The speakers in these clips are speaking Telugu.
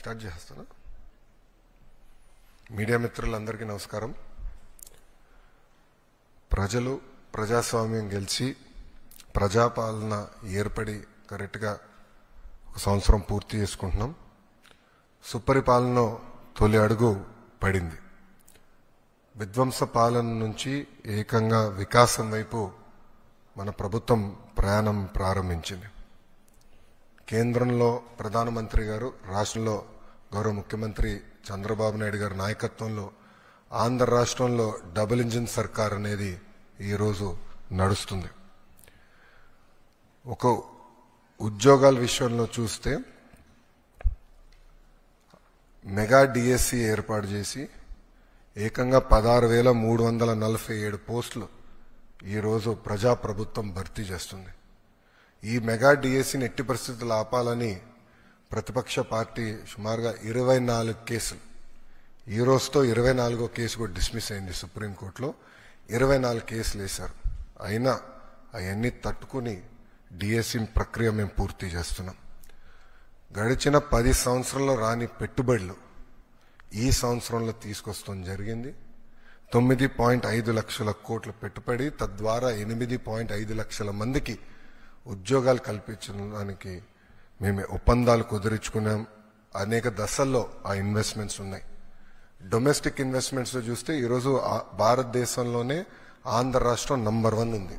స్టార్ట్ చేస్తాను. మీడియా మిత్రులందరికీ నమస్కారం. ప్రజలు ప్రజాస్వామ్యం గెలిచి ప్రజాపాలన ఏర్పడి కరెక్ట్గా ఒక సంవత్సరం పూర్తి చేసుకుంటున్నాం. సుపరిపాలన తొలి అడుగు పడింది. విధ్వంస పాలన నుంచి ఏకంగా వికాసం వైపు మన ప్రభుత్వం ప్రయాణం ప్రారంభించింది. కేంద్రంలో ప్రధానమంత్రి గారు, రాష్ట్రంలో గౌరవ ముఖ్యమంత్రి చంద్రబాబు నాయుడు గారి నాయకత్వంలో ఆంధ్ర రాష్ట్రంలో డబుల్ ఇంజిన్ సర్కార్ అనేది ఈరోజు నడుస్తుంది. ఒక ఉద్యోగాల విషయంలో చూస్తే మెగా డిఎస్సి ఏర్పాటు చేసి ఏకంగా 16,347 పోస్టులు ఈరోజు ప్రజాప్రభుత్వం భర్తీ చేస్తుంది. ఈ మెగా డిఎస్సిని ఎట్టి పరిస్థితులు ఆపాలని ప్రతిపక్ష పార్టీ సుమారుగా 24 కేసులు, ఈ రోజుతో 24వ కేసు కూడా డిస్మిస్ అయింది సుప్రీంకోర్టులో. 24 కేసులు వేశారు. అయినా అవన్నీ తట్టుకుని డిఎస్సి ప్రక్రియ మేము పూర్తి చేస్తున్నాం. గడిచిన 10 సంవత్సరంలో రాని పెట్టుబడులు ఈ సంవత్సరంలో తీసుకొస్తాం జరిగింది. 9.5 లక్షల కోట్ల పెట్టుబడి, తద్వారా 8.5 లక్షల మందికి ఉద్యోగాలు కల్పించడానికి మేము ఒప్పందాలు కుదుర్చుకున్నాం. అనేక దశల్లో ఆ ఇన్వెస్ట్మెంట్స్ ఉన్నాయి. డొమెస్టిక్ ఇన్వెస్ట్మెంట్స్ లో చూస్తే ఈరోజు భారతదేశంలోనే ఆంధ్ర రాష్ట్రం నంబర్ 1 ఉంది.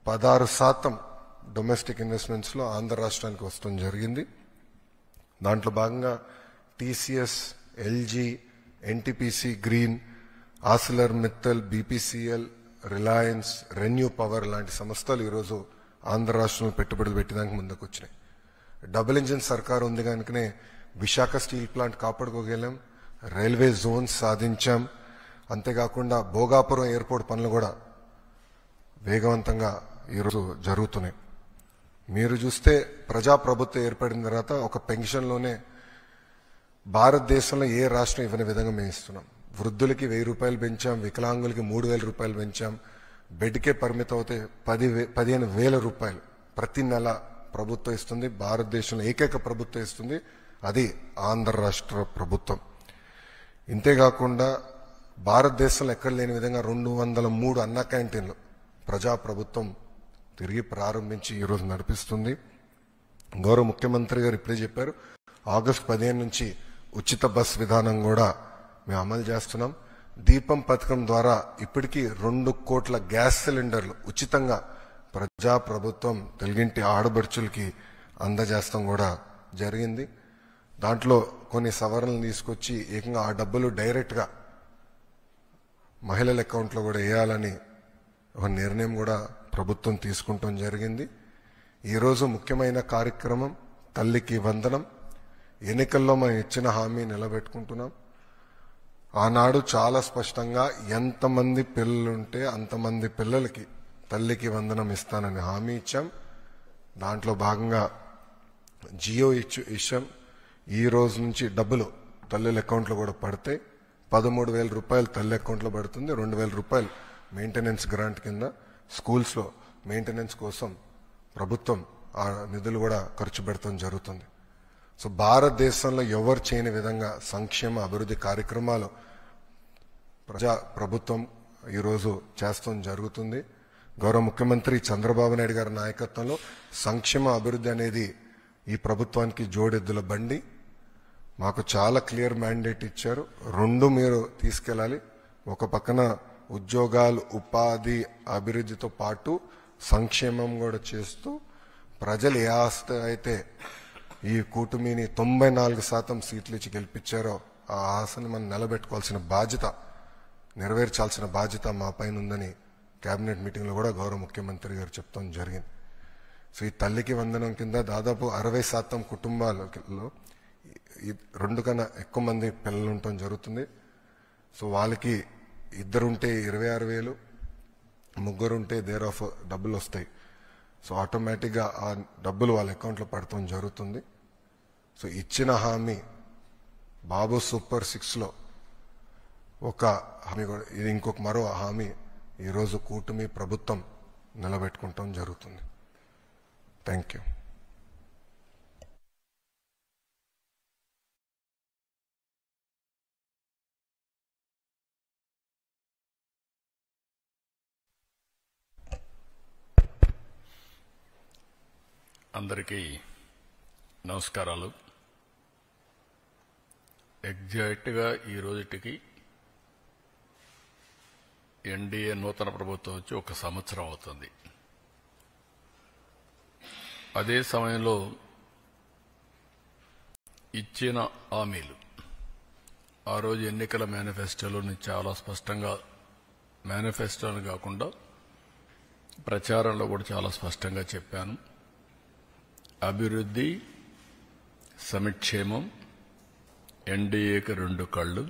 16% డొమెస్టిక్ ఇన్వెస్ట్మెంట్స్ లో ఆంధ్ర రాష్ట్రానికి వస్తుంది జరిగింది. దాంట్లో భాగంగా TCS, LG, NTPC green, ఆసిలర్ Mittal, BPCL, Reliance, renew power లాంటి సంస్థలు ఈరోజు ఆంధ్ర రాష్ట్రంలో పెట్టుబడులు పెట్టడానికి ముందుకు వచ్చినాయి. డబుల్ ఇంజిన్ సర్కార్ ఉంది కనుకనే విశాఖ స్టీల్ ప్లాంట్ కాపాడుకోగలం, రైల్వే జోన్స్ సాధించాం. అంతేకాకుండా భోగాపురం ఎయిర్పోర్ట్ పనులు కూడా వేగవంతంగా ఈరోజు జరుగుతున్నాయి. మీరు చూస్తే ప్రజాప్రభుత్వం ఏర్పడిన తర్వాత ఒక పెన్షన్లోనే భారతదేశంలో ఏ రాష్ట్రం ఇవ్వని విధంగా మేము ఇస్తున్నాం. వృద్ధులకి 1,000 రూపాయలు పెంచాం, వికలాంగులకి 3,000 రూపాయలు పెంచాం. బెడ్కే పరిమితం అవుతే 15,000 రూపాయలు ప్రతి నెల ప్రభుత్వం ఇస్తుంది. భారతదేశంలో ఏకైక ప్రభుత్వం ఇస్తుంది, అది ఆంధ్ర రాష్ట్ర ప్రభుత్వం. ఇంతేకాకుండా భారతదేశంలో ఎక్కడ లేని విధంగా 203 అన్న క్యాంటీన్లు ప్రజాప్రభుత్వం తిరిగి ప్రారంభించి ఈరోజు నడిపిస్తుంది. గౌరవ ముఖ్యమంత్రి గారు ఇప్పుడే చెప్పారు, ఆగస్టు 15 నుంచి ఉచిత బస్ విధానం కూడా మేము అమలు చేస్తున్నాం. దీపం పథకం ద్వారా ఇప్పటికీ 2 కోట్ల గ్యాస్ సిలిండర్లు ఉచితంగా ప్రజాప్రభుత్వం తెలుగింటి ఆడబడుచులకి అందజేస్తాం కూడా జరిగింది. దాంట్లో కొన్ని సవరణలు తీసుకొచ్చి ఏకంగా ఆ డబ్బులు డైరెక్ట్ గా మహిళల అకౌంట్లో కూడా వేయాలని ఒక నిర్ణయం కూడా ప్రభుత్వం తీసుకుంటాం జరిగింది. ఈరోజు ముఖ్యమైన కార్యక్రమం తల్లికి వందనం. ఎన్నికల్లో మనం ఇచ్చిన హామీ నిలబెట్టుకుంటున్నాం. ఆనాడు చాలా స్పష్టంగా ఎంతమంది పిల్లలుంటే అంతమంది పిల్లలకి తల్లికి వందనం ఇస్తానని హామీ ఇచ్చాం. దాంట్లో భాగంగా జియో ఇచ్చాం. ఈ రోజు నుంచి డబ్బులు తల్లుల అకౌంట్లో కూడా పడతాయి. 13,000 రూపాయలు తల్లి అకౌంట్లో పడుతుంది. 2,000 రూపాయలు మెయింటెనెన్స్ గ్రాంట్ కింద స్కూల్స్ లో మెయింటెనెన్స్ కోసం ప్రభుత్వం ఆ నిధులు కూడా ఖర్చు పెడతాం జరుగుతుంది. సో భారతదేశంలో ఎవరు చేయని విధంగా సంక్షేమ అభివృద్ధి కార్యక్రమాలు ప్రభుత్వం ఈరోజు చేస్తాం జరుగుతుంది. గౌరవ ముఖ్యమంత్రి చంద్రబాబు నాయుడు గారి నాయకత్వంలో సంక్షేమ అభివృద్ధి అనేది ఈ ప్రభుత్వానికి జోడెద్దుల బండి. మాకు చాలా క్లియర్ మ్యాండేట్ ఇచ్చారు. 2 మీరు తీసుకెళ్లాలి. ఒక పక్కన ఉద్యోగాలు, ఉపాధి, అభివృద్ధితో పాటు సంక్షేమం కూడా చేస్తూ ప్రజలు ఏ ఆస్తి అయితే ఈ కూటమిని 94% సీట్లు ఇచ్చి గెలిపించారో ఆ ఆశని మనం నిలబెట్టుకోవాల్సిన బాధ్యత, నెరవేర్చాల్సిన బాధ్యత మా పైన ఉందని కేబినెట్ మీటింగ్ లో కూడా గౌరవ ముఖ్యమంత్రి గారు చెప్తాం జరిగింది. సో ఈ తల్లికి వందనం కింద దాదాపు 60% కుటుంబాలలో 2 కన్నా ఎక్కువ మంది పిల్లలు ఉండటం జరుగుతుంది. సో వాళ్ళకి 2 ఉంటే 26,000, 3 ఉంటే దేర్ ఆఫ్ డబ్బులు వస్తాయి. సో ఆటోమేటిక్ గా ఆ డబ్బులు వాళ్ళ అకౌంట్లో పడటం జరుగుతుంది. సో ఇచ్చిన హామీ బాబు సూపర్ 6 లో ఒక హామీ కూడా, ఇది ఇంకొక మరో హామీ ఈరోజు కూటమి ప్రభుత్వం నిలబెట్టుకుంటాం జరుగుతుంది. Thank you. అందరికీ నమస్కారాలు. ఎగ్జాక్ట్గా ఈ రోజుటికి ఎన్డీఏ నూతన ప్రభుత్వం వచ్చి 1 సంవత్సరం అవుతుంది. అదే సమయంలో ఇచ్చిన హామీలు ఆ రోజు ఎన్నికల మేనిఫెస్టోలోని చాలా స్పష్టంగా, మేనిఫెస్టోని కాకుండా ప్రచారంలో కూడా చాలా స్పష్టంగా చెప్పాను. అభివృద్ధి, సంక్షేమం, ఎన్డీఏకి 2 కళ్ళు,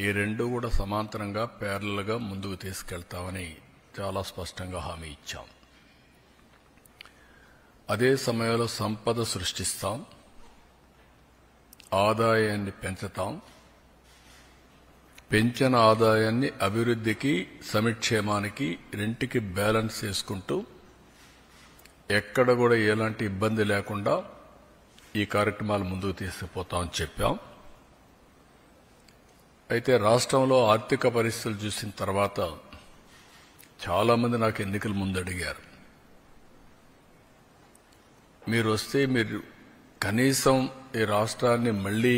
ఈ 2 కూడా సమాంతరంగా ప్యారలల్గా ముందుకు తీసుకెళ్తామని చాలా స్పష్టంగా హామీ ఇచ్చాం. అదే సమయంలో సంపద సృష్టిస్తాం, ఆదాయాన్ని పెంచుతాం, పెంచిన ఆదాయాన్ని అభివృద్ధికి, సంక్షేమానికి రెంటికి బ్యాలెన్స్ చేసుకుంటూ ఎక్కడ కూడా ఎలాంటి ఇబ్బంది లేకుండా ఈ కార్యక్రమాలు ముందుకు తీసుకుపోతామని చెప్పాం. అయితే రాష్ట్రంలో ఆర్థిక పరిస్థితులు చూసిన తర్వాత చాలా మంది నాకు ఎన్నికల ముందు అడిగారు, మీరు వస్తే మీరు కనీసం ఈ రాష్ట్రాన్ని మళ్లీ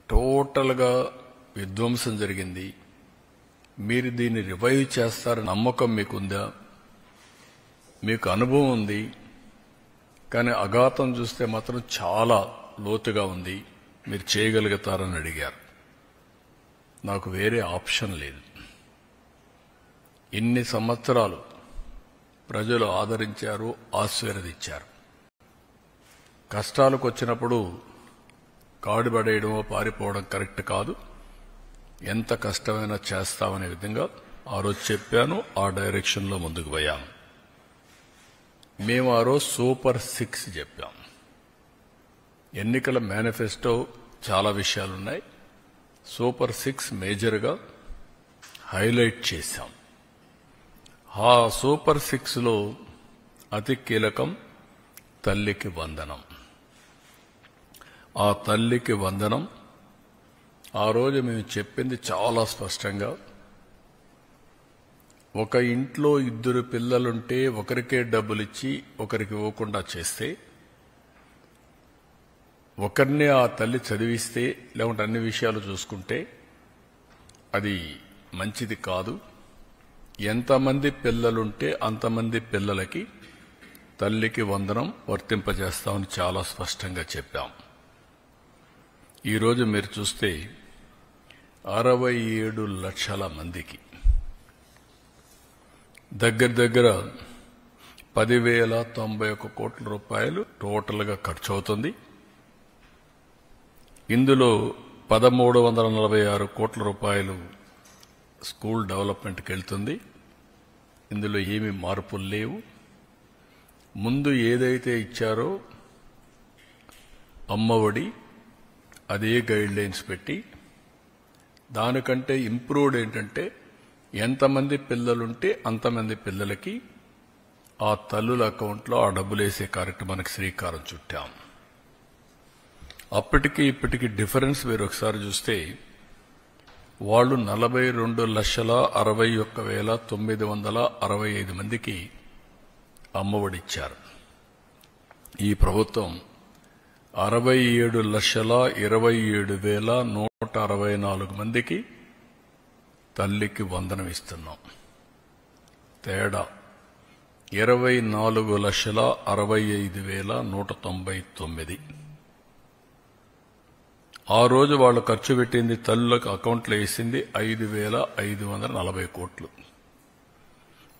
టోటల్గా విధ్వంసం జరిగింది, మీరు దీన్ని రివైవ్ చేస్తారని నమ్మకం మీకుందా, మీకు అనుభవం ఉంది, కానీ అఘాతం చూస్తే మాత్రం చాలా లోతుగా ఉంది, మీరు చేయగలుగుతారని అడిగారు. నాకు వేరే ఆప్షన్ లేదు. ఇన్ని సంవత్సరాలు ప్రజలు ఆదరించారు, ఆశీర్వదించారు. కష్టాలకు వచ్చినప్పుడు కాడు పడేయడమో పారిపోవడం కరెక్ట్ కాదు. ఎంత కష్టమైనా చేస్తామనే విధంగా ఆ రోజు చెప్పాను, ఆ డైరెక్షన్లో ముందుకు పోయాను. మేము ఆ రోజు సూపర్ 6 చెప్పాం. ఎన్నికల మేనిఫెస్టో చాలా విషయాలున్నాయి, సూపర్ 6 మేజర్గా హైలైట్ చేశాం. ఆ సూపర్ 6లో అతి కీలకం తల్లికి వందనం. ఆ తల్లికి వందనం ఆ రోజు మేము చెప్పింది చాలా స్పష్టంగా, ఒక ఇంట్లో 2 పిల్లలుంటే ఒకరికే డబ్బులిచ్చి ఒకరికి ఇవ్వకుండా చేస్తే, ఒకరినే ఆ తల్లి చదివిస్తే, లేకుంటే అన్ని విషయాలు చూసుకుంటే అది మంచిది కాదు. ఎంతమంది పిల్లలుంటే అంతమంది పిల్లలకి తల్లికి వందనం వర్తింపజేస్తామని చాలా స్పష్టంగా చెప్పాం. ఈరోజు మీరు చూస్తే 67 లక్షల మందికి దగ్గర 10,091 కోట్ల రూపాయలు టోటల్గా ఖర్చు అవుతుంది. ఇందులో 1,346 కోట్ల రూపాయలు స్కూల్ డెవలప్మెంట్కి వెళ్తుంది. ఇందులో ఏమీ మార్పులు లేవు. ముందు ఏదైతే ఇచ్చారో అమ్మఒడి, అదే గైడ్ లైన్స్ పెట్టి దానికంటే ఇంప్రూవ్డ్ ఏంటంటే ఎంతమంది పిల్లలుంటే అంతమంది పిల్లలకి ఆ తల్లుల అకౌంట్లో ఆ డబ్బులు వేసే కార్యక్రమానికి శ్రీకారం చుట్టాం. అప్పటికి ఇప్పటికి డిఫరెన్స్ మీరు ఒకసారి చూస్తే వాళ్ళు 42,61,965 మందికి అమ్మఒడిచ్చారు. ఈ ప్రభుత్వం 67,27,164 మందికి తల్లికి వందనం ఇస్తున్నాం. తేడా 24,65,199. ఆ రోజు వాళ్ళు ఖర్చు పెట్టింది, తల్లులకు అకౌంట్లో వేసింది 5,540 కోట్లు.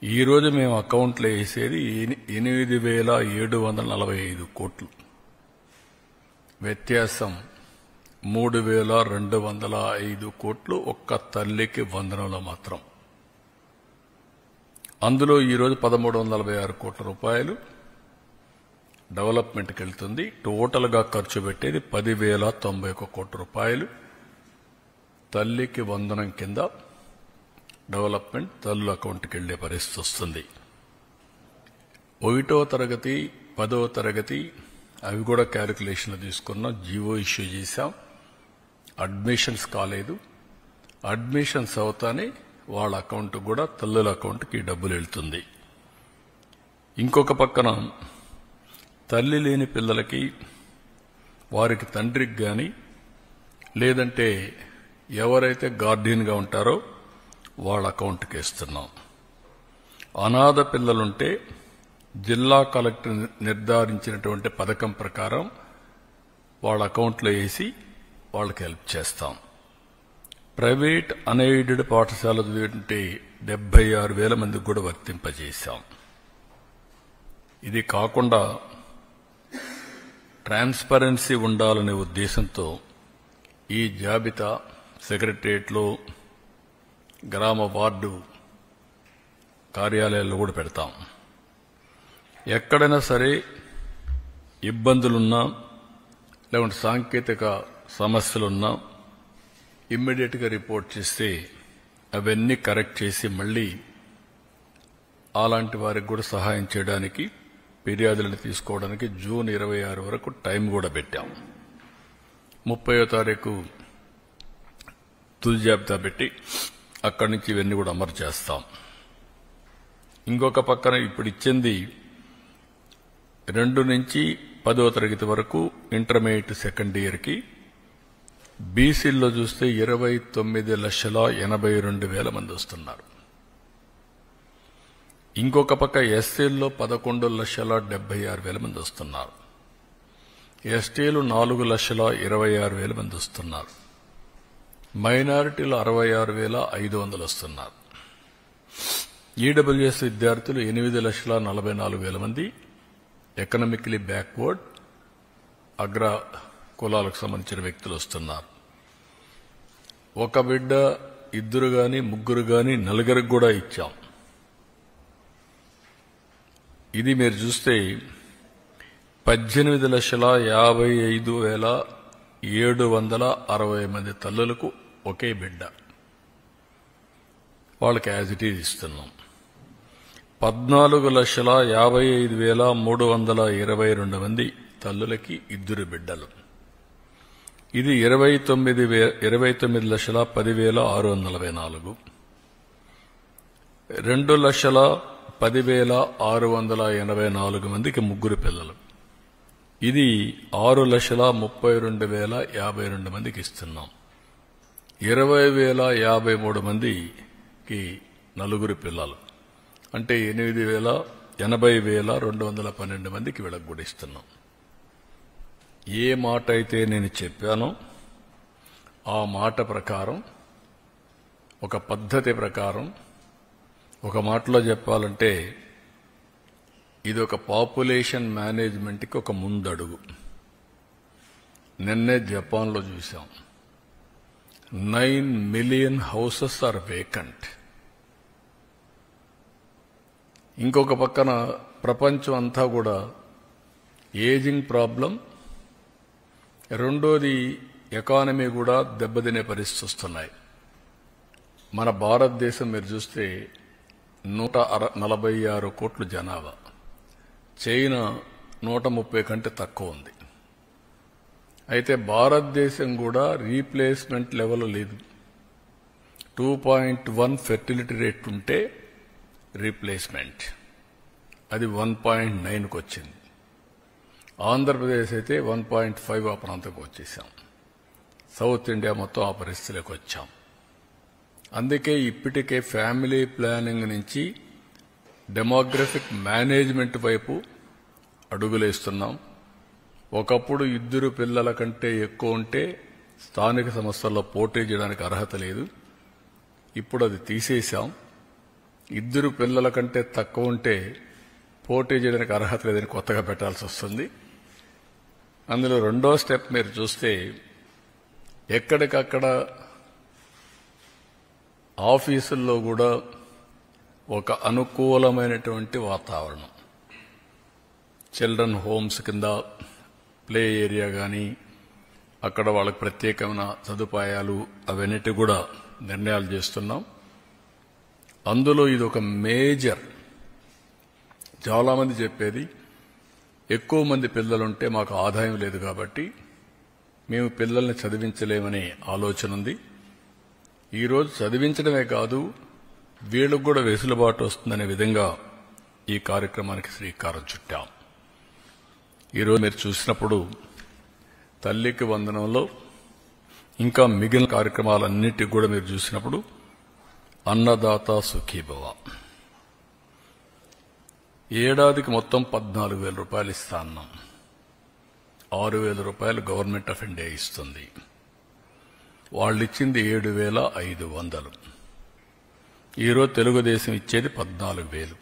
ఈ రోజు మేము అకౌంట్లో వేసేది 8,745 కోట్లు. వ్యత్యాసం 3,205 కోట్లు ఒక్క తల్లికి వందనంలో మాత్రం. అందులో ఈరోజు 1,346 కోట్ల రూపాయలు డెవలప్మెంట్కి వెళ్తుంది. టోటల్గా ఖర్చు పెట్టేది 10,091 కోట్ల రూపాయలు తల్లికి వందనం కింద డెవలప్మెంట్ తల్లుల అకౌంట్కి వెళ్లే పరిస్థితి వస్తుంది. 1వ తరగతి 10వ తరగతి అవి కూడా క్యాలిక్యులేషన్లు తీసుకున్నాం, జీవో ఇష్యూ చేశాం. అడ్మిషన్స్ కాలేదు. అడ్మిషన్స్ అవుతానే వాళ్ళ అకౌంట్ కూడా తల్లుల అకౌంట్కి డబ్బులు వెళ్తుంది. ఇంకొక పక్కన తల్లి లేని పిల్లలకి వారికి తండ్రికి గాని లేదంటే ఎవరైతే గార్డియన్గా ఉంటారో వాళ్ళ అకౌంట్కి ఇస్తున్నాం. అనాథ పిల్లలుంటే జిల్లా కలెక్టర్ నిర్ధారించినటువంటి పథకం ప్రకారం వాళ్ళ అకౌంట్లో వేసి వాళ్ళకి హెల్ప్ చేస్తాం. ప్రైవేట్ అన్ఎయిడెడ్ పాఠశాల చదివింటే 76,000 మందికి కూడా వర్తింపజేశాం. ఇది కాకుండా ట్రాన్స్పరెన్సీ ఉండాలనే ఉద్దేశంతో ఈ జాబితా సెక్రటరియట్లో గ్రామ వార్డు కార్యాలయాల్లో కూడా పెడతాం. ఎక్కడైనా సరే ఇబ్బందులున్నా లేకుంటే సాంకేతిక సమస్యలున్నా ఇమ్మీడియట్గా రిపోర్ట్ చేస్తే అవన్నీ కరెక్ట్ చేసి మళ్ళీ అలాంటి వారికి కూడా సహాయం చేయడానికి ఫిర్యాదులను తీసుకోవడానికి జూన్ 26 వరకు టైం కూడా పెట్టాం. 30వ తారీఖు తుది జాబితా పెట్టి అక్కడి నుంచి ఇవన్నీ కూడా అమలు చేస్తాం. ఇంకొక పక్కన ఇప్పుడు ఇచ్చింది 2 నుంచి 10వ తరగతి వరకు ఇంటర్మీడియట్ సెకండ్ ఇయర్కి బీసీల్లో చూస్తే 29,82,000 మంది వస్తున్నారు. ఇంకొక పక్క ఎస్సీల్లో 11,76,000 మంది వస్తున్నారు. ఎస్టీలు 4,26,000 మంది వస్తున్నారు. మైనారిటీలు 66,500 వస్తున్నారు. ఈడబ్ల్యూఎస్ విద్యార్థులు 8,44,000 మంది ఎకనామికలీ బ్యాక్వర్డ్ అగ్ర కులాలకు సంబంధించిన వ్యక్తులు వస్తున్నారు. ఒక బిడ్డ 2 గాని 3 గాని 4 కూడా ఇచ్చాం. ఇది మీరు చూస్తే 18,55,760 మంది తల్లులకు ఒకే బిడ్డ వాళ్ళకి యాజ్ ఇట్ ఈజ్ ఇస్తున్నాం. 14,55,322 మంది తల్లులకి 2 బిడ్డలు. ఇది 29,10,644. 2,10,684 మందికి 3 పిల్లలు. ఇది 6,32,052 మందికి ఇస్తున్నాం. 20,053 మందికి 4 పిల్లలు అంటే 80,212 మందికి వీళ్ళకి కూడా ఇస్తున్నాం. ఏ మాట అయితే నేను చెప్పానో ఆ మాట ప్రకారం ఒక పద్ధతి ప్రకారం ఒక మాటలో చెప్పాలంటే ఇది ఒక పాపులేషన్ మేనేజ్మెంట్కి ఒక ముందడుగు. నిన్నే జపాన్లో చూశాం 9 మిలియన్ హౌసెస్ ఆర్ వేకెంట్. ఇంకొక పక్కన ప్రపంచం అంతా కూడా ఏజింగ్ ప్రాబ్లం, రెండోది ఎకానమీ కూడా దెబ్బతినే పరిస్థితి వస్తున్నాయి. మన భారతదేశం మీరు చూస్తే 146 కోట్ల జనాభా, చైనా 130 కంటే తక్కువ ఉంది. అయితే భారతదేశం కూడా రీప్లేస్మెంట్ లెవెల్ లేదు. 2.1 ఫెర్టిలిటీ రేట్ ఉంటే రీప్లేస్మెంట్ అది 1.9కు వచ్చింది. ఆంధ్రప్రదేశ్ అయితే 1.5 ఆ ప్రాంతంకి వచ్చేసాం. సౌత్ ఇండియా మొత్తం ఆ పరిస్థితిలోకి వచ్చాం. అందుకే ఇప్పటికే ఫ్యామిలీ ప్లానింగ్ నుంచి డెమోగ్రఫిక్ మేనేజ్మెంట్ వైపు అడుగులేస్తున్నాం. ఒకప్పుడు 2 పిల్లల కంటే ఎక్కువ ఉంటే స్థానిక సంస్థల్లో పోటీ చేయడానికి అర్హత లేదు. ఇప్పుడు అది తీసేశాం. 2 పిల్లల కంటే తక్కువ ఉంటే పోటీ చేయడానికి అర్హత లేదని కొత్తగా పెట్టాల్సి వస్తుంది. అందులో 2వ స్టెప్ మీరు చూస్తే ఎక్కడికక్కడ ఆఫీసుల్లో కూడా ఒక అనుకూలమైనటువంటి వాతావరణం, చిల్డ్రన్ హోమ్స్ కింద ప్లే ఏరియా కానీ అక్కడ వాళ్ళకి ప్రత్యేకమైన సదుపాయాలు అవన్నిటి కూడా నిర్ణయాలు చేస్తున్నాం. అందులో ఇది ఒక మేజర్. చాలామంది చెప్పేది ఎక్కువ మంది పిల్లలుంటే మాకు ఆదాయం లేదు కాబట్టి మేము పిల్లల్ని చదివించలేమనే ఆలోచన ఉంది. ఈరోజు చదివించడమే కాదు వీళ్ళకు కూడా వెసులుబాటు వస్తుందనే విధంగా ఈ కార్యక్రమానికి శ్రీకారం చుట్టాం. ఈరోజు మీరు చూసినప్పుడు తల్లికి వందనంలో ఇంకా మిగిలిన కార్యక్రమాలన్నిటికీ కూడా మీరు చూసినప్పుడు అన్నదాత సుఖీభవ ఏడాదికి మొత్తం 14,000 రూపాయలు ఇస్తా అన్నాం. 6,000 రూపాయలు గవర్నమెంట్ ఆఫ్ ఇండియా ఇస్తుంది. వాళ్ళు ఇచ్చింది 7,500. ఈరోజు తెలుగుదేశం ఇచ్చేది 14,000.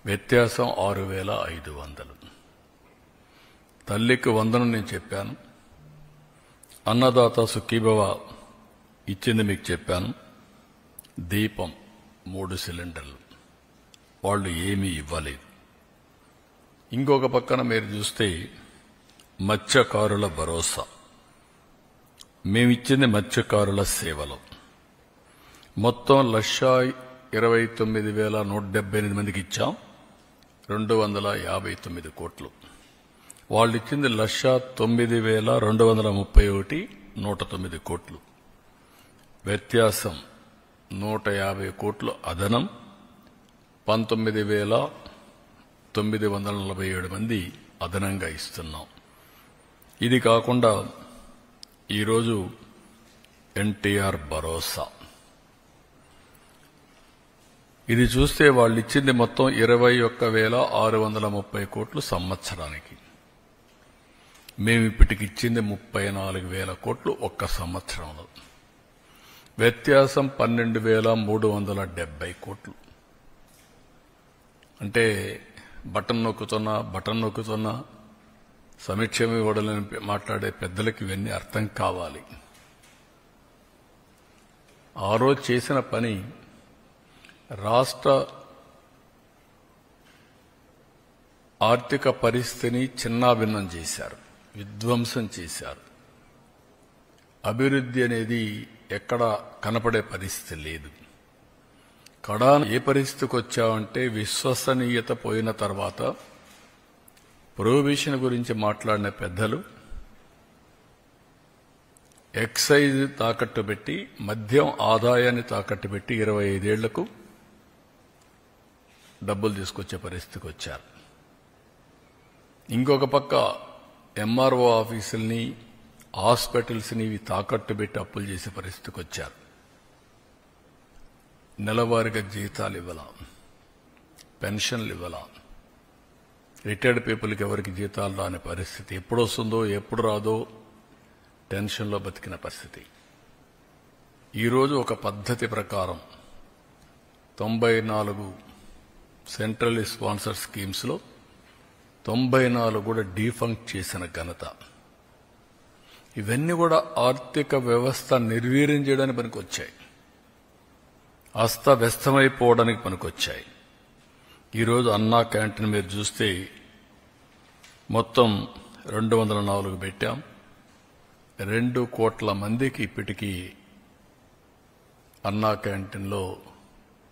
వ్యత్యాసం 6,500. తల్లికి వందనం నేను చెప్పాను. అన్నదాత సుఖీభవ ఇచ్చింది మీకు చెప్పాను. దీపం 3 సిలిండర్లు వాళ్ళు ఏమీ ఇవ్వలేదు. ఇంకొక పక్కన మీరు చూస్తే మత్స్యకారుల భరోసా మేమిచ్చింది మత్స్యకారుల సేవలు మొత్తం 1,29,178 మందికి ఇచ్చాం. 259 కోట్లు. వాళ్ళు ఇచ్చింది 1,09,231 109 కోట్లు. వ్యత్యాసం 150 కోట్లు అదనం. 19,947 మంది అదనంగా ఇస్తున్నాం. ఇది కాకుండా ఈరోజు ఎన్టీఆర్ భరోసా ఇది చూస్తే వాళ్ళు ఇచ్చింది మొత్తం 21,630 కోట్లు సంవత్సరానికి. మేము ఇప్పటికి ఇచ్చింది 34,000 కోట్లు ఒక్క సంవత్సరంలో. వ్యత్యాసం 12,370 కోట్లు. అంటే బటన్ నొక్కుతున్నా సమీక్షం ఇవ్వడని మాట్లాడే పెద్దలకు ఇవన్నీ అర్థం కావాలి. ఆ రోజు చేసిన పని రాష్ట్ర ఆర్థిక పరిస్థితిని చిన్నాభిన్నం చేశారు, విధ్వంసం చేశారు. అభివృద్ధి అనేది ఎక్కడ కనపడే పరిస్థితి లేదు. కడాన ఏ పరిస్థితికి వచ్చామంటే విశ్వసనీయత పోయిన తర్వాత ప్రొహిబిషన్ గురించి మాట్లాడిన పెద్దలు ఎక్సైజ్ తాకట్టు పెట్టి మద్యం ఆదాయాన్ని తాకట్టు పెట్టి 25 ఏళ్లకు డబ్బులు తీసుకొచ్చే పరిస్థితికి వచ్చారు. ఇంకొక పక్క ఎంఆర్ఓ ఆఫీసుల్ని హాస్పిటల్స్ని ఇవి తాకట్టు పెట్టి అప్పులు చేసే పరిస్థితికి వచ్చారు. నెలవారీగా జీతాలు ఇవ్వాల, పెన్షన్లు ఇవ్వాల. రిటైర్డ్ పీపుల్కి ఎవరికి జీతాలు రాని పరిస్థితి. ఎప్పుడు వస్తుందో ఎప్పుడు రాదో టెన్షన్లో బతికిన పరిస్థితి. ఈరోజు ఒక పద్ధతి ప్రకారం 94 సెంట్రల్ స్పాన్సర్ స్కీమ్స్లో 94 కూడా డీఫంక్ట్ చేసిన ఘనత. ఇవన్నీ కూడా ఆర్థిక వ్యవస్థ నిర్వీర్యం చేయడానికి పనికొచ్చాయి, అస్తవ్యస్తమైపోవడానికి పనికొచ్చాయి. ఈరోజు అన్నా క్యాంటీన్ మీరు చూస్తే మొత్తం 204 పెట్టాం. 2 కోట్ల మందికి ఇప్పటికీ అన్నా క్యాంటీన్లో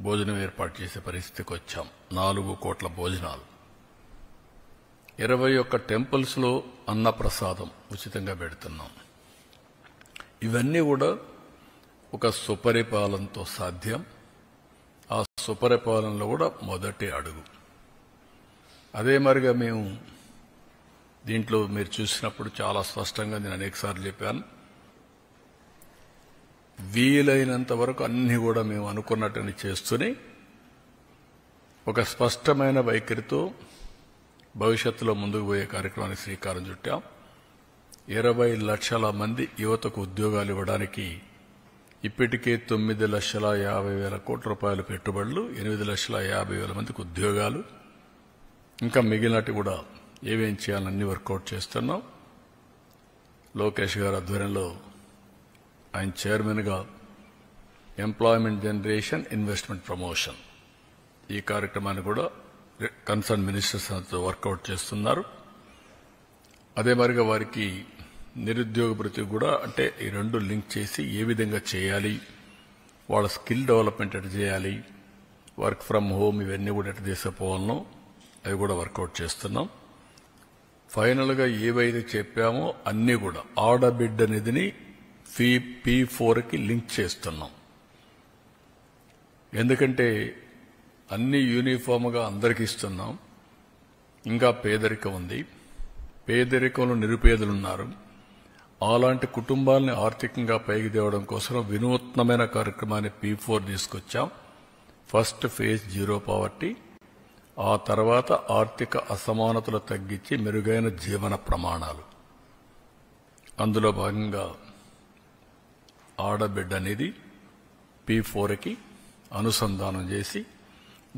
భోజనం ఏర్పాటు చేసే పరిస్థితికి వచ్చాం. 4 కోట్ల భోజనాలు. 21 టెంపుల్స్లో అన్నప్రసాదం ఉచితంగా పెడుతున్నాం. ఇవన్నీ కూడా ఒక సుపరిపాలనతో సాధ్యం. ఆ సుపరిపాలనలో కూడా మొదటి అడుగు. అదే మరిగా మేము దీంట్లో మీరు చూసినప్పుడు చాలా స్పష్టంగా నేను అనేకసార్లు చెప్పాను, వీలైనంత వరకు అన్ని కూడా మేము అనుకున్నట్టుని చేస్తూనే ఒక స్పష్టమైన వైఖరితో భవిష్యత్తులో ముందుకు పోయే కార్యక్రమానికి శ్రీకారం చుట్టాం. 20 లక్షల మంది యువతకు ఉద్యోగాలు ఇవ్వడానికి ఇప్పటికే 9,50,000 కోట్ల రూపాయల పెట్టుబడులు, 8,50,000 మందికి ఉద్యోగాలు, ఇంకా మిగిలినట్టు కూడా ఏమేం చేయాలన్నీ వర్కౌట్ చేస్తున్నాం. లోకేష్ గారి ఆధ్వర్యంలో ఆయన చైర్మన్గా ఎంప్లాయ్మెంట్ జనరేషన్ ఇన్వెస్ట్మెంట్ ప్రమోషన్ ఈ కార్యక్రమాన్ని కూడా కన్సర్న్ మినిస్టర్స్ తో వర్కౌట్ చేస్తున్నారు. అదే మరిగా వారికి నిరుద్యోగ భృతి కూడా, అంటే ఈ రెండు లింక్ చేసి ఏ విధంగా చేయాలి, వాళ్ళ స్కిల్ డెవలప్మెంట్ ఎట్లా చేయాలి, వర్క్ ఫ్రమ్ హోమ్ ఇవన్నీ కూడా ఎట్లా తీసుకుపోవాలనో అవి కూడా వర్కౌట్ చేస్తున్నాం. ఫైనల్గా ఏవైతే చెప్పామో అన్నీ కూడా ఆడబిడ్డ నిధిని P4కి లింక్ చేస్తున్నాం. ఎందుకంటే అన్ని యూనిఫామ్గా అందరికీ ఇస్తున్నాం. ఇంకా పేదరికం ఉంది. పేదరికంలో నిరుపేదలున్నారు. అలాంటి కుటుంబాలని ఆర్థికంగా పైకి తేవడం కోసం వినూత్నమైన కార్యక్రమాన్ని P4 తీసుకొచ్చాం. ఫస్ట్ ఫేజ్ జీరో పావర్టీ, ఆ తర్వాత ఆర్థిక అసమానతలు తగ్గించి మెరుగైన జీవన ప్రమాణాలు. అందులో భాగంగా ఆడబిడ్డ అనేది P4కి అనుసంధానం చేసి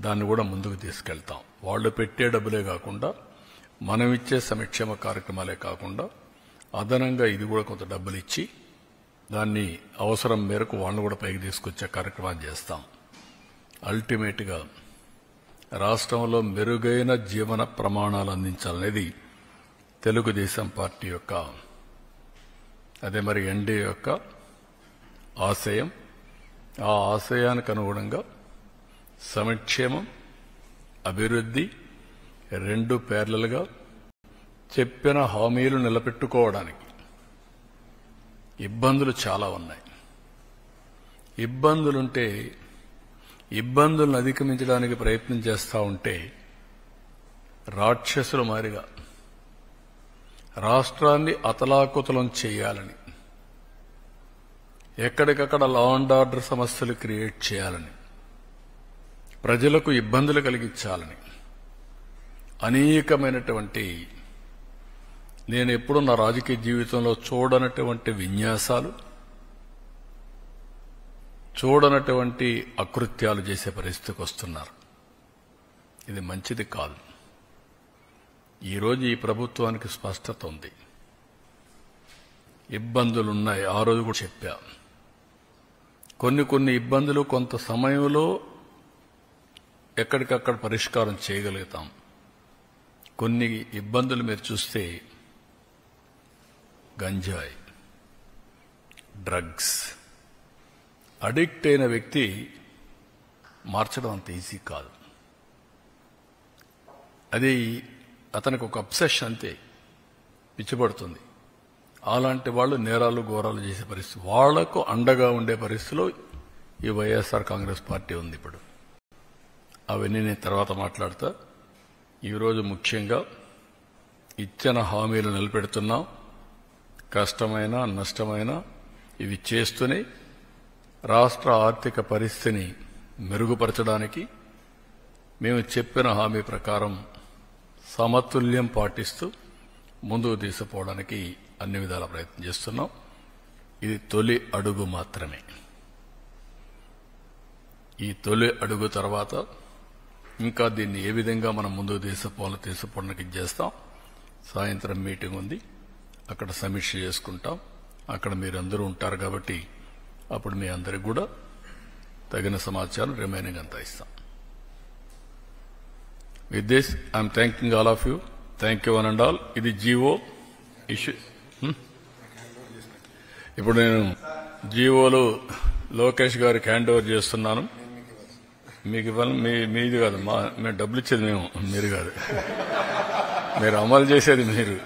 దాన్ని కూడా ముందుకు తీసుకెళ్తాం. వాళ్ళు పెట్టే డబ్బులే కాకుండా మనం ఇచ్చే సంక్షేమ కార్యక్రమాలే కాకుండా అదనంగా ఇది కూడా కొంత డబ్బులు ఇచ్చి దాన్ని అవసరం మేరకు వాళ్ళని కూడా పైకి తీసుకొచ్చే కార్యక్రమాన్ని చేస్తాం. అల్టిమేట్గా రాష్ట్రంలో మెరుగైన జీవన ప్రమాణాలు అందించాలనేది తెలుగుదేశం పార్టీ యొక్క, అదే మరి ఎన్డీఏ యొక్క ఆశయం. ఆ ఆశయానికి అనుగుణంగా సంక్షేమం, అభివృద్ధి రెండు ప్యారలల్గా చెప్పిన హామీలు నిలబెట్టుకోవడానికి ఇబ్బందులు చాలా ఉన్నాయి. ఇబ్బందులుంటే ఇబ్బందులను అధిగమించడానికి ప్రయత్నం చేస్తూ ఉంటే రాక్షసుల మారిగా రాష్ట్రాన్ని అతలాకుతలం చేయాలని, ఎక్కడికక్కడ లా అండ్ ఆర్డర్ సమస్యలు క్రియేట్ చేయాలని, ప్రజలకు ఇబ్బందులు కలిగించాలని అనేకమైనటువంటి, నేను ఎప్పుడూ నా రాజకీయ జీవితంలో చూడనటువంటి విన్యాసాలు, చూడనటువంటి అకృత్యాలు చేసే పరిస్థితికి వస్తున్నారు. ఇది మంచిది కాదు. ఈరోజు ఈ ప్రభుత్వానికి స్పష్టత ఉంది. ఇబ్బందులున్నాయి. ఆ రోజు కూడా చెప్పా. కొన్ని ఇబ్బందులు కొంత సమయంలో ఎక్కడికక్కడ పరిష్కారం చేయగలుగుతాం. కొన్ని ఇబ్బందులు మీరు చూస్తే గంజాయి, డ్రగ్స్, అడిక్ట్ అయిన వ్యక్తి మార్చడం అంత ఈజీ కాదు. అది అతనికి ఒక అబ్సెషన్, అంతే, పిచ్చిపడుతుంది. అలాంటి వాళ్ళు నేరాలు ఘోరాలు చేసే పరిస్థితి, వాళ్లకు అండగా ఉండే పరిస్థితిలో ఈ వైఎస్ఆర్ కాంగ్రెస్ పార్టీ ఉంది. ఇప్పుడు అవన్నీ నేను తర్వాత మాట్లాడతా. ఈరోజు ముఖ్యంగా ఇచ్చిన హామీలు నిలబెడుతున్నాం. కష్టమైన నష్టమైన ఇవి చేస్తూనే రాష్ట్ర ఆర్థిక పరిస్థితిని మెరుగుపరచడానికి మేము చెప్పిన హామీ ప్రకారం సమతుల్యం పాటిస్తూ ముందుకు తీసుకుపోవడానికి అన్ని విధాల ప్రయత్నం చేస్తున్నాం. ఇది తొలి అడుగు మాత్రమే. ఈ తొలి అడుగు తర్వాత ఇంకా దీన్ని ఏ విధంగా మనం ముందుకు తీసుకుపోవడానికి చేస్తాం. సాయంత్రం మీటింగ్ ఉంది, అక్కడ సమీక్ష చేసుకుంటాం. అక్కడ మీరందరూ ఉంటారు కాబట్టి అప్పుడు మీ అందరికి కూడా తగిన సమాచారం రిమైనింగ్ అంతా ఇస్తాం. With this I'm thanking all of you. Thank you one and all. ఇది జీవో ఇష్యూ. ఇప్పుడు నేను జీవోలు లోకేష్ గారికి హ్యాండ్ ఓవర్ చేస్తున్నాను. మీకు ఇవ్వాలి, మీది కాదు, మేము డబ్బులు ఇచ్చేది మేము, మీరు కాదు. మీరు అమలు చేసేది మీరు.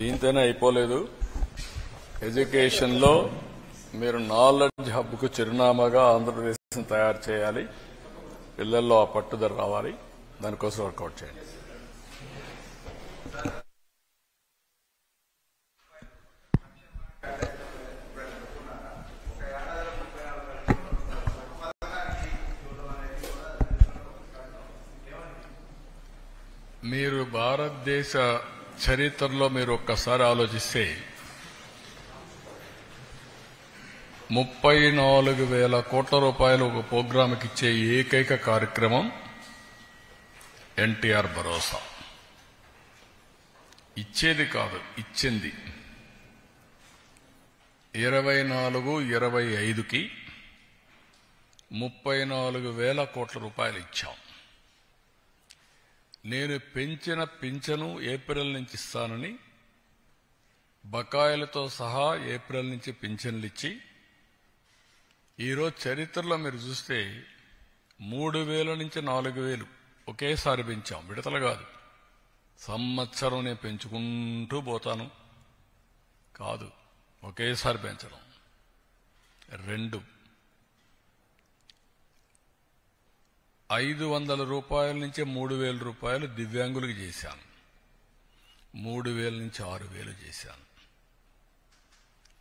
దీంతోనే అయిపోలేదు. ఎడ్యుకేషన్లో మీరు నాలెడ్జ్ హబ్కు చిరునామాగా ఆంధ్రప్రదేశ్ని తయారు చేయాలి. పిల్లల్లో ఆ పట్టుదల రావాలి. దానికోసం వర్కౌట్ చేయండి. మీరు భారతదేశ చరిత్రలో మీరు ఒక్కసారి ఆలోచిస్తే 34,000 కోట్ల రూపాయలు ఒక ప్రోగ్రాంకి ఇచ్చే ఏకైక కార్యక్రమం ఎన్టీఆర్ భరోసా. ఇచ్చేది కాదు, ఇచ్చింది. 24-25కి 34,000 కోట్ల రూపాయలు ఇచ్చాం. నేను పెంచిన పింఛను ఏప్రిల్ నుంచి ఇస్తానని బకాయిలతో సహా ఏప్రిల్ నుంచి పింఛన్లు ఇచ్చి ఈరోజు చరిత్రలో మీరు చూస్తే 3,000 నుంచి 4,000 ఒకేసారి పెంచాం. విడతలు కాదు. సంవత్సరం నేను పెంచుకుంటూ పోతాను కాదు, ఒకేసారి పెంచడం. 2, 500 రూపాయల నుంచి 3,000 రూపాయలు దివ్యాంగులకు చేశాను. 3,000 నుంచి 6,000 చేశాను.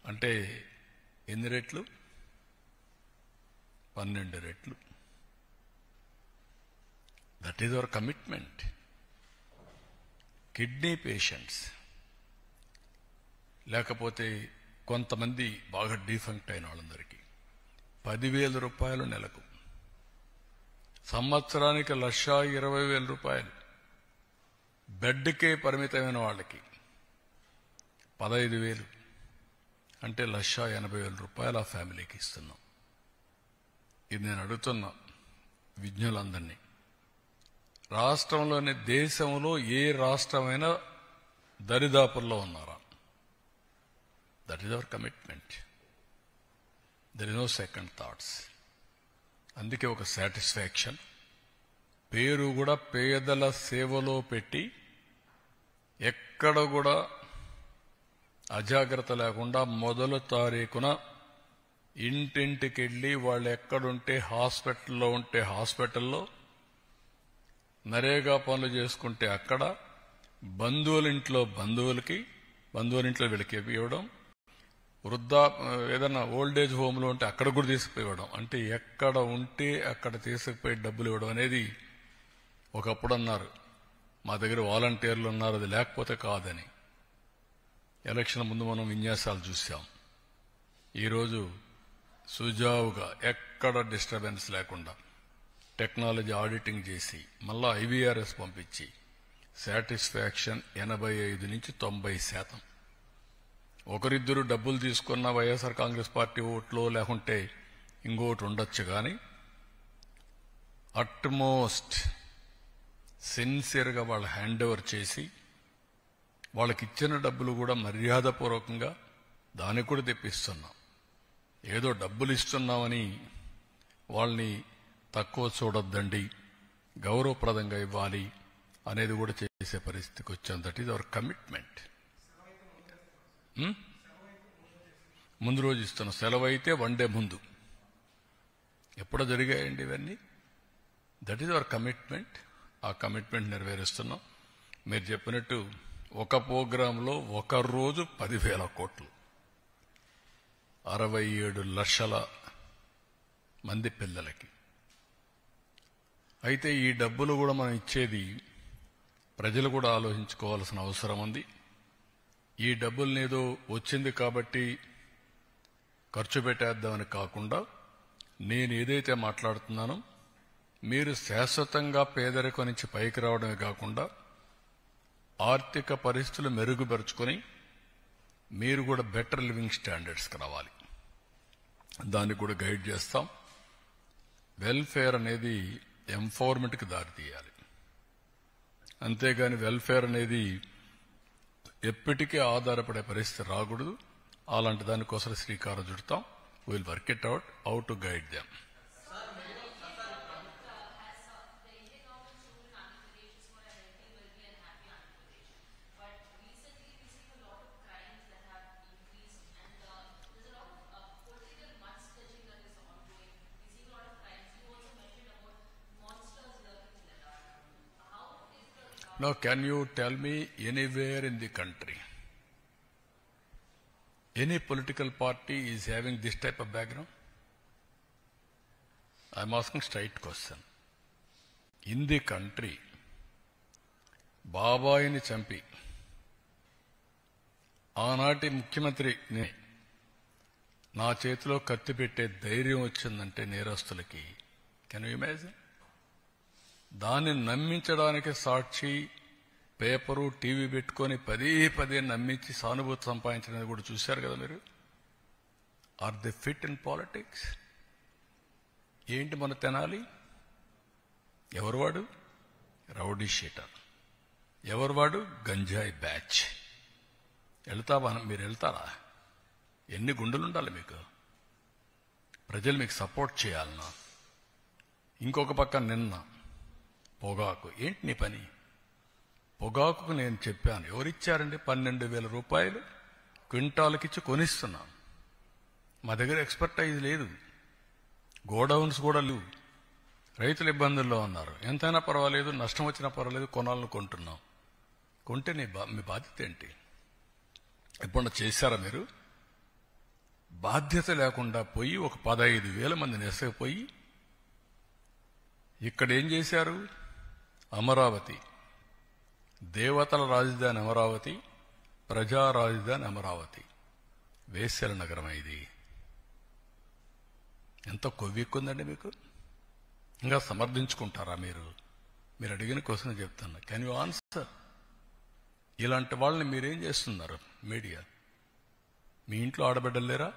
అంటే ఎన్ని రెట్లు? 12 రెట్లు. That is our commitment. Kidney patients లేకపోతే కొంతమంది బాగా డిఫంక్ట్ అయిన వాళ్ళందరికీ 10,000 రూపాయలు నెలకు, సంవత్సరానికి 1,20,000 రూపాయలు, బెడ్కే పరిమితమైన వాళ్ళకి 15,000 అంటే 1,80,000 రూపాయలు ఆ ఫ్యామిలీకి ఇస్తున్నాం. ఇది నేను అడుగుతున్నా విజ్ఞులందరినీ. రాష్ట్రంలోని దేశంలో ఏ రాష్ట్రమైనా దరిదాపుల్లో ఉన్నారా? That is our commitment. There is no second thoughts. అందుకే ఒక సాటిస్ఫాక్షన్. పేరు కూడా పేదల సేవలో పెట్టి ఎక్కడ కూడా అజాగ్రత్త లేకుండా మొదలు తారీఖున ఇంటింటికెళ్ళి వాళ్ళు ఎక్కడుంటే హాస్పిటల్లో ఉంటే హాస్పిటల్లో, నరేగా పనులు చేసుకుంటే అక్కడ, బంధువులింట్లో వీళ్ళకి ఇవ్వడం, ఏదన్నా ఓల్డేజ్ హోమ్లో ఉంటే అక్కడ కూడా తీసుకుపోవడం. అంటే ఎక్కడ ఉంటే అక్కడ తీసుకుపోయి డబ్బులు ఇవ్వడం అనేది. ఒకప్పుడు అన్నారు మా దగ్గర వాలంటీర్లు ఉన్నారు, అది లేకపోతే కాదని. ఎలక్షన్ ముందు మనం విన్యాసాలు చూసాం. ఈరోజు సుజావుగా ఎక్కడ డిస్టర్బెన్స్ లేకుండా టెక్నాలజీ ఆడిటింగ్ చేసి మళ్ళా IVRS పంపించి సాటిస్ఫాక్షన్ 85 నుంచి 90%. ఒకరిద్దరు డబ్బులు తీసుకున్న వైఎస్ఆర్ కాంగ్రెస్ పార్టీ ఓట్లో లేకుంటే ఇంకోటి ఉండొచ్చు, కానీ అట్మోస్ట్ సిన్సియర్గా వాళ్ళు హ్యాండ్ ఓవర్ చేసి వాళ్ళకి ఇచ్చిన డబ్బులు కూడా మర్యాదపూర్వకంగా దానికి కూడా తెప్పిస్తున్నాం. ఏదో డబ్బులు ఇస్తున్నామని వాళ్ళని తక్కువ చూడొద్దండి, గౌరవప్రదంగా ఇవ్వాలి అనేది కూడా చేసే పరిస్థితికి వచ్చాం. That is our commitment. ముందు రోజు ఇస్తున్నాం. సెలవు అయితే 1 డే ముందు. ఎప్పుడో జరిగాయండి ఇవన్నీ. That is our commitment. ఆ కమిట్మెంట్ నెరవేరుస్తున్నాం. మీరు చెప్పినట్టు ఒక ప్రోగ్రాంలో ఒక రోజు 10,000 కోట్లు, 67 లక్షల మంది పిల్లలకి. అయితే ఈ డబ్బులు కూడా మనం ఇచ్చేది ప్రజలు కూడా ఆలోచించుకోవాల్సిన అవసరం ఉంది. ఈ డబ్బులనేదో వచ్చింది కాబట్టి ఖర్చు పెట్టేద్దామని కాకుండా, నేను ఏదైతే మాట్లాడుతున్నానో మీరు శాశ్వతంగా పేదరికం నుంచి పైకి రావడమే కాకుండా ఆర్థిక పరిస్థితులు మెరుగుపరుచుకొని మీరు కూడా బెటర్ లివింగ్ స్టాండర్డ్స్కి రావాలి. దాన్ని కూడా గైడ్ చేస్తాం. వెల్ఫేర్ అనేది ఎంపవర్మెంట్కి దారితీయాలి. అంతేగాని వెల్ఫేర్ అనేది ఎప్పటికీ ఆధారపడే పరిస్థితి రాకూడదు. అలాంటి దానికోసం శ్రీకారం చుడతాం. Will work it out how to guide them. Now, can you tell me anywhere in the country, any political party is having this type of background? I am asking straight question. In the country, బాబాయిని చంపి ఆనాటి ముఖ్యమంత్రి నా చేతిలో కత్తి పెట్టే ధైర్యం వచ్చిందంటే నేరస్తులకి, కెన్ యూ ఇమాజిన్? దాన్ని నమ్మించడానికి సాక్షి పేపరు టీవీ పెట్టుకొని పదే నమ్మించి సానుభూతి సంపాదించినది కూడా చూశారు కదా మీరు. Are they fit in politics? ఏంటి మన తెనాలి? ఎవరు వాడు? Rowdy sheeter. ఎవరు వాడు? గంజాయి బ్యాచ్. మీరు వెళ్తారా? ఎన్ని గుండెలు ఉండాలి మీకు? ప్రజలు మీకు సపోర్ట్ చేయాలన్నా. ఇంకొక పక్క నిన్న పొగాకు. ఏంటి నీ పని? పొగాకుకు నేను చెప్పాను, ఎవరిచ్చారండి? 12,000 రూపాయలు క్వింటాల్కిచ్చి కొనిస్తున్నాను. మా దగ్గర ఎక్స్పర్టైజ్ లేదు, గోడౌన్స్ కూడా లేవు. రైతులు ఇబ్బందుల్లో ఉన్నారు. ఎంతైనా పర్వాలేదు, నష్టం వచ్చినా పర్వాలేదు, కొనాలను కొంటున్నాం. కొంటే మీ బాధ్యత ఏంటి? ఎప్పుడన్నా చేశారా మీరు? బాధ్యత లేకుండా పోయి ఒక 15,000 మందిని ఎసగిపోయి ఇక్కడ ఏం చేశారు? అమరావతి, దేవతల రాజధాని అమరావతి, ప్రజా రాజధాని అమరావతి, వేశ్యల నగరం. ఇది ఎంత కొవ్వెక్కుందండి మీకు? ఇంకా సమర్థించుకుంటారా మీరు? మీరు అడిగిన క్వశ్చన్ చెప్తున్నా. Can you answer? ఇలాంటి వాళ్ళని మీరేం చేస్తున్నారు? మీడియా. మీ ఇంట్లో ఆడబిడ్డలు లేరా?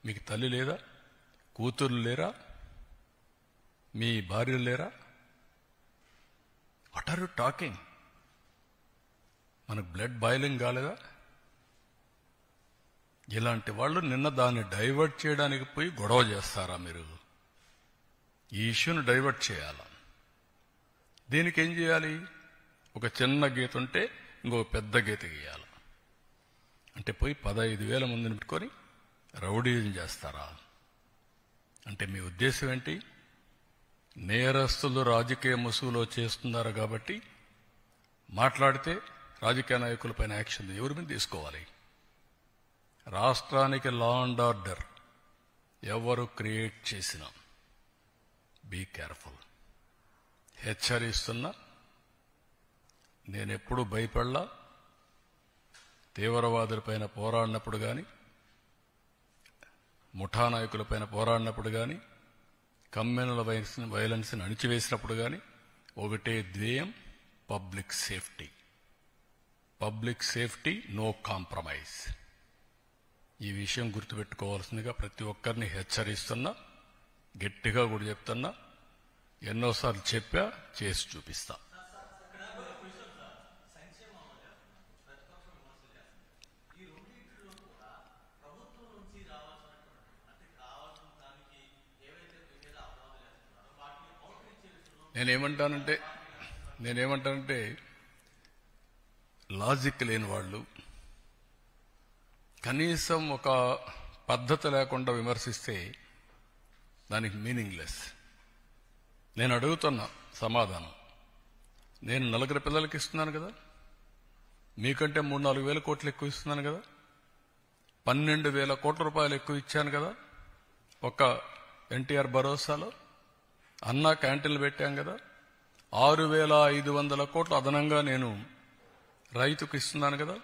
మీకు తల్లి లేదా? కూతుర్లు లేరా? మీ భార్యలు లేరా? What are you talking? మనకు బ్లడ్ బాయిలింగ్ కాలేదా? ఇలాంటి వాళ్ళు నిన్న దాన్ని డైవర్ట్ చేయడానికి పోయి గొడవ చేస్తారా మీరు? ఈ ఇష్యూను డైవర్ట్ చేయాలా? దీనికి ఏం చేయాలి? ఒక చిన్న గీత ఉంటే ఇంకొక పెద్ద గీత గీయాలి. అంటే పోయి 15,000 మందిని పెట్టుకొని రౌడీజం చేస్తారా? అంటే మీ ఉద్దేశం ఏంటి? నేరస్తులు రాజకీయ ముసుగులో చేస్తున్నారు కాబట్టి మాట్లాడితే రాజకీయ నాయకులపైన యాక్షన్ ఎవరి మీద తీసుకోవాలి? రాష్ట్రానికి లా అండ్ ఆర్డర్ ఎవరు క్రియేట్ చేసినా బీ కేర్ఫుల్. హెచ్చరిస్తున్నా. నేనెప్పుడు భయపడలా. తీవ్రవాదులపైన పోరాడినప్పుడు కానీ, ముఠా నాయకులపైన పోరాడినప్పుడు కానీ, కమ్యూనల్ వైలెన్స్ని అణిచివేసినప్పుడు కానీ ఒకటే ధ్యేయం, public safety. Public safety, no compromise. ఈ విషయం గుర్తుపెట్టుకోవాల్సిందిగా ప్రతి ఒక్కరిని హెచ్చరిస్తున్నా. గట్టిగా కూడా చెప్తున్నా. ఎన్నోసార్లు చెప్పా, చేసి చూపిస్తా. నేనేమంటానంటే లాజిక్ లేని వాళ్ళు, కనీసం ఒక పద్ధతి లేకుండా విమర్శిస్తే దానికి మీనింగ్లెస్. నేను అడుగుతున్నా సమాధానం. నేను 4 పిల్లలకి ఇస్తున్నాను కదా, మీకంటే 3-4 వేల కోట్లు ఎక్కువ ఇస్తున్నాను కదా, 12,000 కోట్ల రూపాయలు ఎక్కువ ఇచ్చాను కదా. ఒక ఎన్టీఆర్ భరోసాలో అన్నా క్యాంటీన్లు పెట్టాం కదా. 6,500 కోట్లు అదనంగా నేను రైతుకు ఇస్తున్నాను కదా.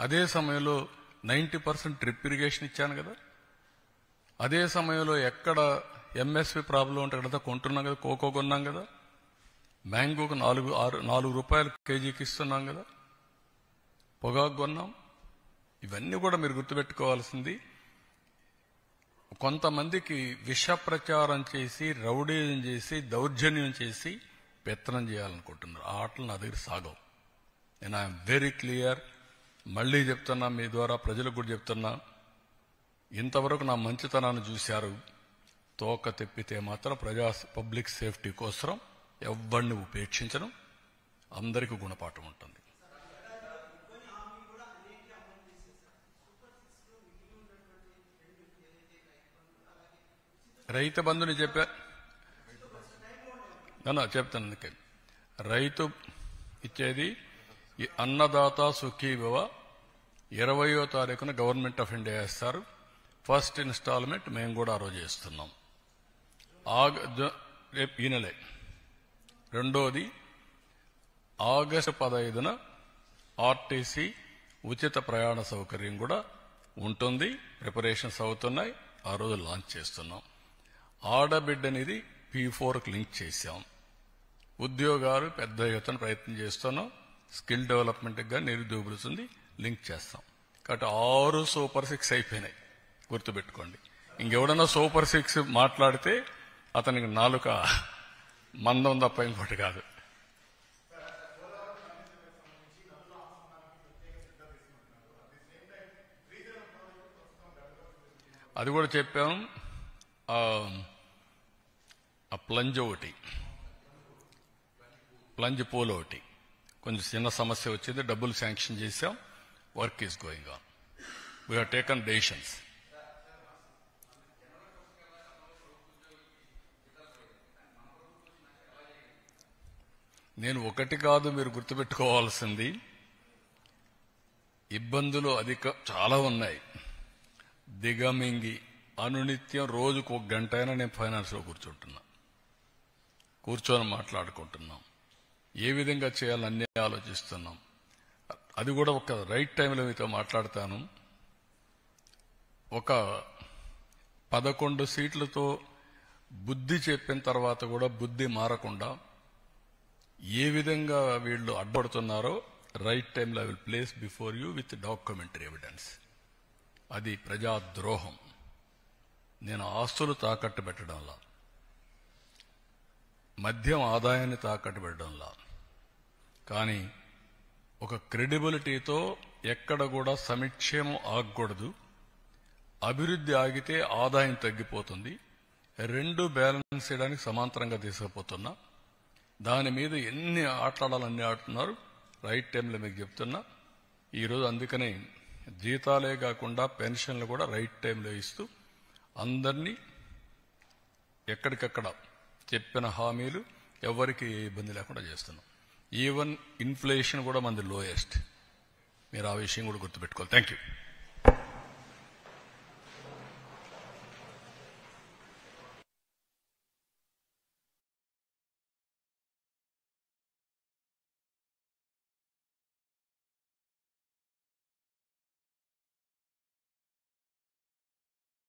అదే సమయంలో 90% డ్రిప్ ఇరిగేషన్ ఇచ్చాను కదా. అదే సమయంలో ఎక్కడ ఎంఎస్పి ప్రాబ్లం ఉంటే అక్కడ కొంటున్నాం కదా. కోకో కొన్నాం కదా. మ్యాంగోకు 4 రూపాయలు కేజీకి ఇస్తున్నాం కదా. పొగాకు కొన్నాం. ఇవన్నీ కూడా మీరు గుర్తుపెట్టుకోవాల్సింది. కొంతమందికి విష ప్రచారం చేసి, రౌడీజం చేసి, దౌర్జన్యం చేసి పెత్తనం చేయాలనుకుంటున్నారు. ఆ ఆటలు నా దగ్గర సాగవు. నేను ఐఎమ్ వెరీ క్లియర్. మళ్లీ చెప్తున్నా, మీ ద్వారా ప్రజలకు కూడా చెప్తున్నా. ఇంతవరకు నా మంచితనాన్ని చూశారు. తోక తెప్పితే మాత్రం పబ్లిక్ సేఫ్టీ కోసం ఎవరిని ఉపేక్షించడం. అందరికీ గుణపాఠం ఉంటుంది. రైతు బంధుని చెప్తాను. అందుకే రైతు ఇచ్చేది ఈ అన్నదాత సుఖీభవ 20వ తారీఖున గవర్నమెంట్ ఆఫ్ ఇండియా ఇస్తారు. ఫస్ట్ ఇన్స్టాల్మెంట్ మేము కూడా ఆ రోజు ఇస్తున్నాం. రేపు ఈ నెలే. రెండోది ఆగస్టు 15న ఆర్టీసీ ఉచిత ప్రయాణ సౌకర్యం కూడా ఉంటుంది. ప్రిపరేషన్స్ అవుతున్నాయి. ఆ రోజు లాంచ్ చేస్తున్నాం. ఆడబిడ్డనిది P4కు లింక్ చేశాం. ఉద్యోగాలు పెద్ద ఎత్తున ప్రయత్నం చేస్తున్నాం. స్కిల్ డెవలప్మెంట్గా నిరుద్యోగులుంది లింక్ చేస్తాం. కాబట్టి 6 సూపర్ 6 అయిపోయినాయి. గుర్తుపెట్టుకోండి. ఇంకెవడన్నా సూపర్ 6 మాట్లాడితే అతనికి నాలుక మందం తప్ప ఇంకోటి కాదు. అది కూడా చెప్పాము. ఆ ప్లంజ్ ఒకటి, ప్లంజ్ పూల్ ఒకటి కొంచెం చిన్న సమస్య వచ్చింది, డబ్బులు శాంక్షన్ చేశాం, work is going on. We have taken decisions. నేను ఒకటి కాదు, మీరు గుర్తుపెట్టుకోవాల్సింది, ఇబ్బందులు చాలా ఉన్నాయి. దిగమింగి అనునిత్యం రోజుకు 1 గంట అయినా నేను ఫైనాన్స్లో కూర్చొని మాట్లాడుకుంటున్నాం. ఏ విధంగా చేయాలని అన్నీ ఆలోచిస్తున్నాం. అది కూడా ఒక రైట్ టైంలో మీతో మాట్లాడతాను. ఒక 11 సీట్లతో బుద్ధి చెప్పిన తర్వాత కూడా బుద్ధి మారకుండా ఏ విధంగా వీళ్ళు అడ్డుపడుతున్నారో రైట్ టైంలో I will place before you with documentary evidence. అది ప్రజాద్రోహం. నేను ఆస్తులు తాకట్టు పెట్టడంలా, మద్యం ఆదాయాన్ని తాకట్టు పెట్టడంలా, కానీ ఒక క్రెడిబిలిటీతో ఎక్కడ కూడా సమిక్షేమం ఆగకూడదు. అభివృద్ధి ఆగితే ఆదాయం తగ్గిపోతుంది. 2 బ్యాలెన్స్ చేయడానికి సమాంతరంగా తీసుకుపోతున్నా. దాని మీద ఎన్ని ఆటలాడాలన్నీ ఆడుతున్నారు. రైట్ టైంలో మీకు చెప్తున్నా. ఈరోజు అందుకనే జీతాలే కాకుండా పెన్షన్లు కూడా రైట్ టైంలో ఇస్తూ అందరినీ ఎక్కడికక్కడ చెప్పిన హామీలు ఎవరికి ఏ ఇబ్బంది లేకుండా చేస్తున్నాం. ఈవెన్ ఇన్ఫ్లేషన్ కూడా మనది లోయెస్ట్. మీరు ఆ విషయం కూడా గుర్తుపెట్టుకోవాలి. Thank you.